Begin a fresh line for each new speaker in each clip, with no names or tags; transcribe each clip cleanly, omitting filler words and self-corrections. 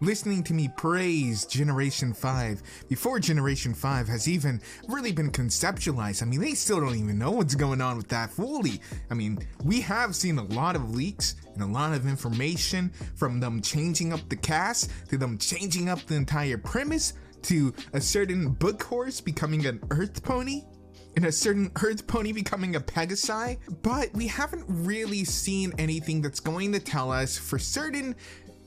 listening to me praise Generation 5 before Generation 5 has even really been conceptualized. I mean, they still don't even know what's going on with that fully. I mean, we have seen a lot of leaks and a lot of information, from them changing up the cast to them changing up the entire premise to a certain book horse becoming an earth pony and a certain earth pony becoming a Pegasi, but we haven't really seen anything that's going to tell us for certain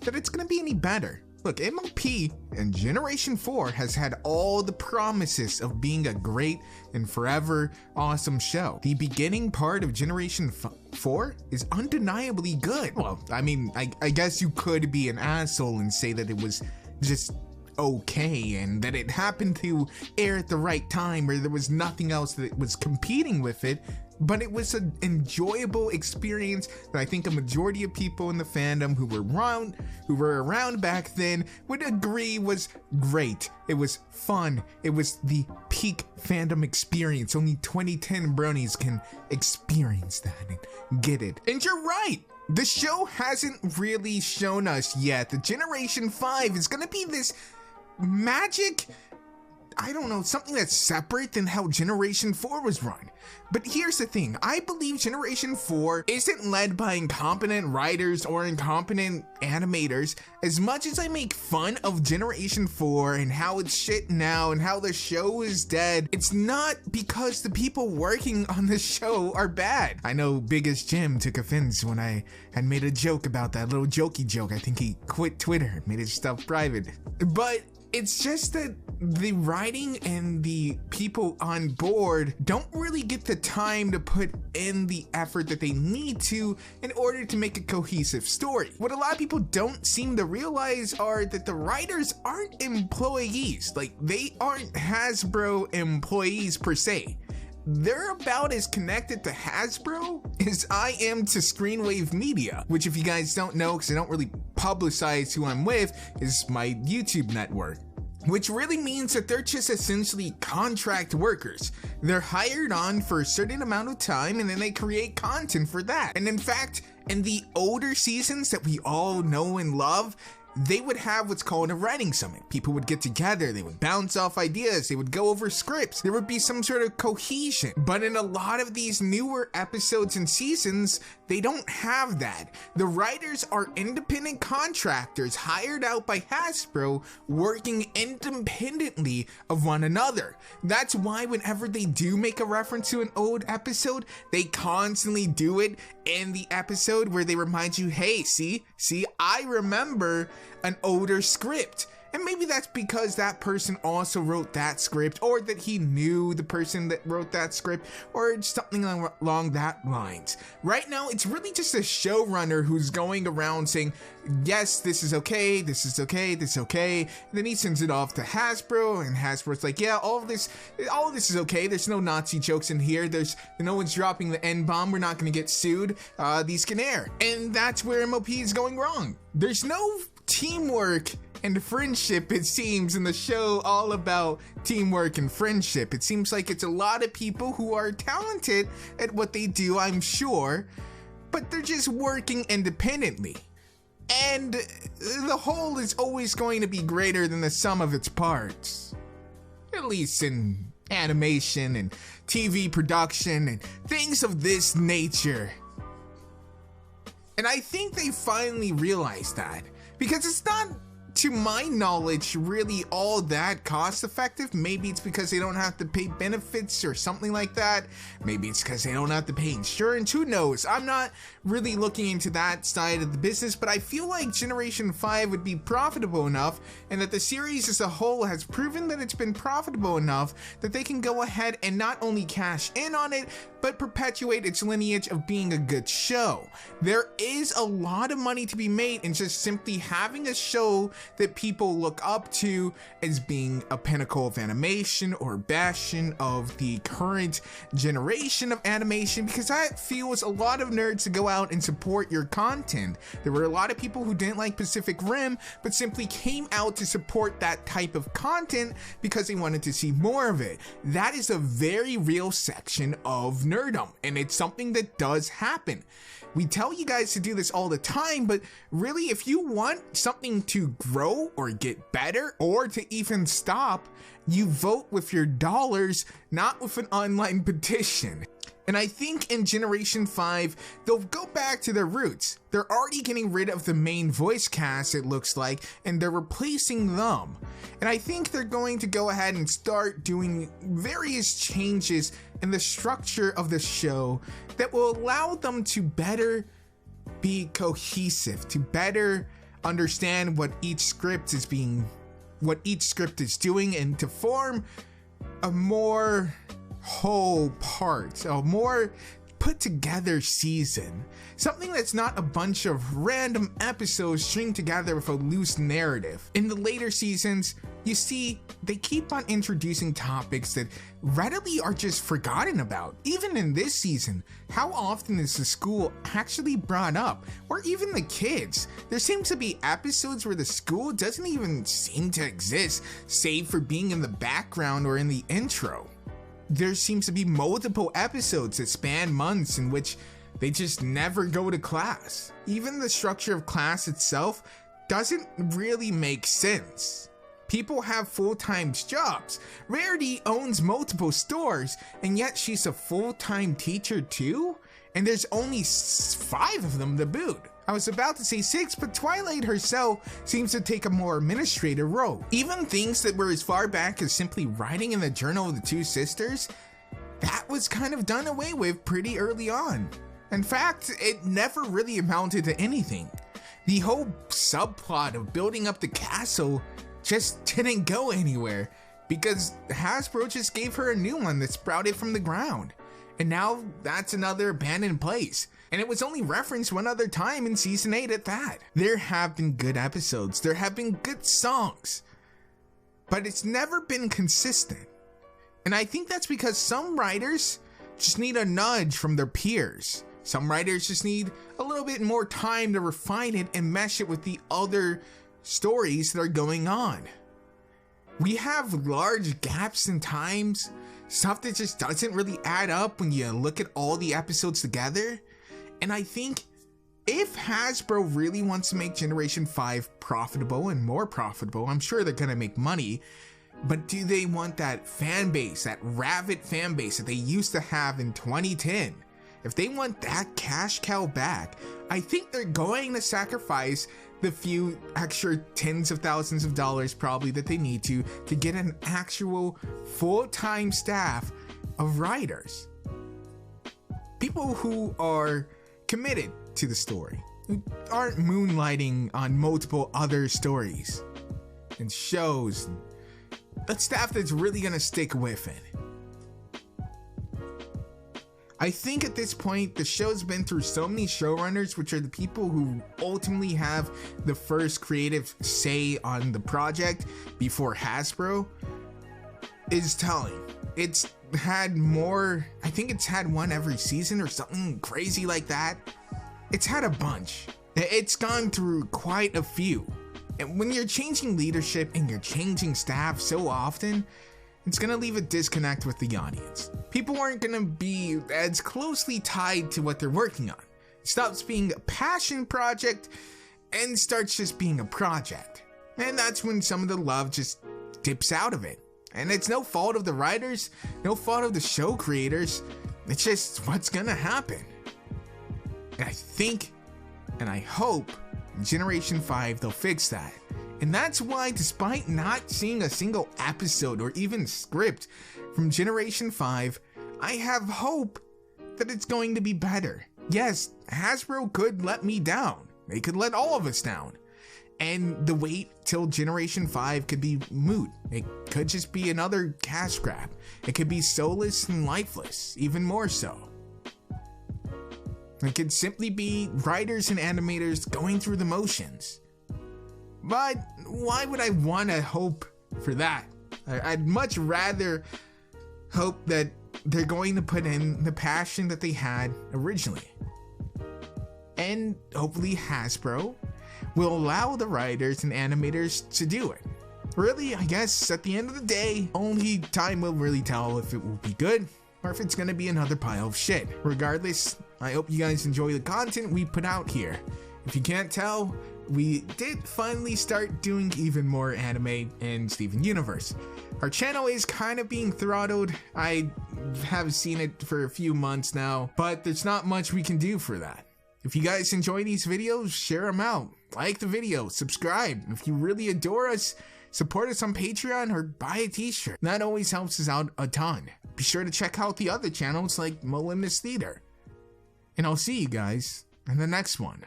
that it's going to be any better. Look, MLP and Generation 4 has had all the promises of being a great and forever awesome show. The beginning part of Generation 4 is undeniably good. Well, I mean, I guess you could be an asshole and say that it was just okay and that it happened to air at the right time or there was nothing else that was competing with it, but it was an enjoyable experience that I think a majority of people in the fandom who were around back then would agree was great. It was fun. It was the peak fandom experience. Only 2010 bronies can experience that and get it. And you're right. The show hasn't really shown us yet that Generation 5 is going to be this magic, I don't know, something that's separate than how Generation 4 was run. But here's the thing, I believe Generation 4 isn't led by incompetent writers or incompetent animators. As much as I make fun of Generation 4 and how it's shit now and how the show is dead, it's not because the people working on the show are bad. I know Biggest Jim took offense when I had made a joke about that little jokey joke. I think he quit Twitter, made his stuff private. But it's just that the writing and the people on board don't really get the time to put in the effort that they need to in order to make a cohesive story. What a lot of people don't seem to realize are that the writers aren't employees. Like, they aren't Hasbro employees per se. They're about as connected to Hasbro as I am to Screenwave Media, which, if you guys don't know, because I don't really publicize who I'm with, is my YouTube network. Which really means that they're just essentially contract workers. They're hired on for a certain amount of time and then they create content for that. And in fact, in the older seasons that we all know and love, they would have what's called a writing summit. People would get together, they would bounce off ideas, they would go over scripts, there would be some sort of cohesion. But in a lot of these newer episodes and seasons, they don't have that. The writers are independent contractors hired out by Hasbro, working independently of one another. That's why whenever they do make a reference to an old episode, they constantly do it in the episode where they remind you, hey, see, I remember an older script. And maybe that's because that person also wrote that script, or that he knew the person that wrote that script, or something along that lines. Right now, it's really just a showrunner who's going around saying, yes, this is okay, this is okay, this is okay. And then he sends it off to Hasbro, and Hasbro's like, yeah, all of this is okay. There's no Nazi jokes in here. No one's dropping the N-bomb. We're not going to get sued. These can air. And that's where MLP is going wrong. There's no teamwork and friendship, it seems, in the show all about teamwork and friendship. It seems like it's a lot of people who are talented at what they do, I'm sure, but they're just working independently. And the whole is always going to be greater than the sum of its parts. At least in animation and TV production and things of this nature. And I think they finally realized that, because it's not, to my knowledge, really all that cost effective. Maybe it's because they don't have to pay benefits or something like that. Maybe it's because they don't have to pay insurance. Who knows? I'm not really looking into that side of the business, but I feel like Generation 5 would be profitable enough, and that the series as a whole has proven that it's been profitable enough that they can go ahead and not only cash in on it, but perpetuate its lineage of being a good show. There is a lot of money to be made in just simply having a show that people look up to as being a pinnacle of animation or bastion of the current generation of animation, because that fuels a lot of nerds to go out and support your content. There were a lot of people who didn't like Pacific Rim, but simply came out to support that type of content because they wanted to see more of it. That is a very real section of nerdom, and it's something that does happen. We tell you guys to do this all the time, but really, if you want something to grow or get better or to even stop, you vote with your dollars, not with an online petition. And I think in Generation 5, they'll go back to their roots. They're already getting rid of the main voice cast, it looks like, and they're replacing them. And I think they're going to go ahead and start doing various changes in the structure of the show that will allow them to better be cohesive, to better understand what each script is doing, and to form a more whole part, a more put together season. Something that's not a bunch of random episodes stringed together with a loose narrative. In the later seasons, you see, they keep on introducing topics that readily are just forgotten about. Even in this season, how often is the school actually brought up? Or even the kids? There seems to be episodes where the school doesn't even seem to exist, save for being in the background or in the intro. There seems to be multiple episodes that span months in which they just never go to class. Even the structure of class itself doesn't really make sense. People have full-time jobs. Rarity owns multiple stores, and yet she's a full-time teacher too? And there's only 5 of them to boot. I was about to say 6, but Twilight herself seems to take a more administrative role. Even things that were as far back as simply writing in the journal of the 2 sisters, that was kind of done away with pretty early on. In fact, it never really amounted to anything. The whole subplot of building up the castle just didn't go anywhere because Hasbro just gave her a new one that sprouted from the ground. And now that's another abandoned place. And it was only referenced one other time in season 8 at that. There have been good episodes, there have been good songs, but it's never been consistent. And I think that's because some writers just need a nudge from their peers. Some writers just need a little bit more time to refine it and mesh it with the other stories that are going on. We have large gaps in times, stuff that just doesn't really add up when you look at all the episodes together. And I think if Hasbro really wants to make Generation 5 profitable and more profitable, I'm sure they're gonna make money, but do they want that fan base, that rabid fan base that they used to have in 2010? If they want that cash cow back, I think they're going to sacrifice the few extra tens of thousands of dollars probably that they need to get an actual full-time staff of writers. People who are committed to the story, who aren't moonlighting on multiple other stories and shows, and that staff that's really gonna stick with it. I think at this point, the show's been through so many showrunners, which are the people who ultimately have the first creative say on the project before Hasbro, is telling. It's had more, I think it's had one every season or something crazy like that. It's had a bunch. It's gone through quite a few. And when you're changing leadership and you're changing staff so often, it's gonna leave a disconnect with the audience. People aren't gonna be as closely tied to what they're working on. It stops being a passion project and starts just being a project. And that's when some of the love just dips out of it. And it's no fault of the writers, no fault of the show creators. It's just what's gonna happen. And I think, and I hope, in Generation 5 they'll fix that. And that's why, despite not seeing a single episode or even script from Generation 5, I have hope that it's going to be better. Yes, Hasbro could let me down. They could let all of us down. And the wait till Generation 5 could be moot. It could just be another cash grab. It could be soulless and lifeless, even more so. It could simply be writers and animators going through the motions. But why would I want to hope for that? I'd much rather hope that they're going to put in the passion that they had originally. And hopefully Hasbro will allow the writers and animators to do it. Really, I guess at the end of the day, only time will really tell if it will be good or if it's gonna be another pile of shit. Regardless, I hope you guys enjoy the content we put out here. If you can't tell, we did finally start doing even more anime in Steven Universe. Our channel is kind of being throttled. I have seen it for a few months now, but there's not much we can do for that. If you guys enjoy these videos, share them out. Like the video, subscribe. If you really adore us, support us on Patreon or buy a t-shirt. That always helps us out a ton. Be sure to check out the other channels like Moliminous Theater. And I'll see you guys in the next one.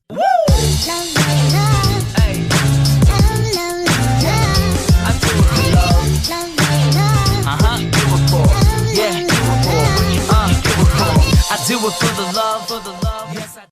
Woo!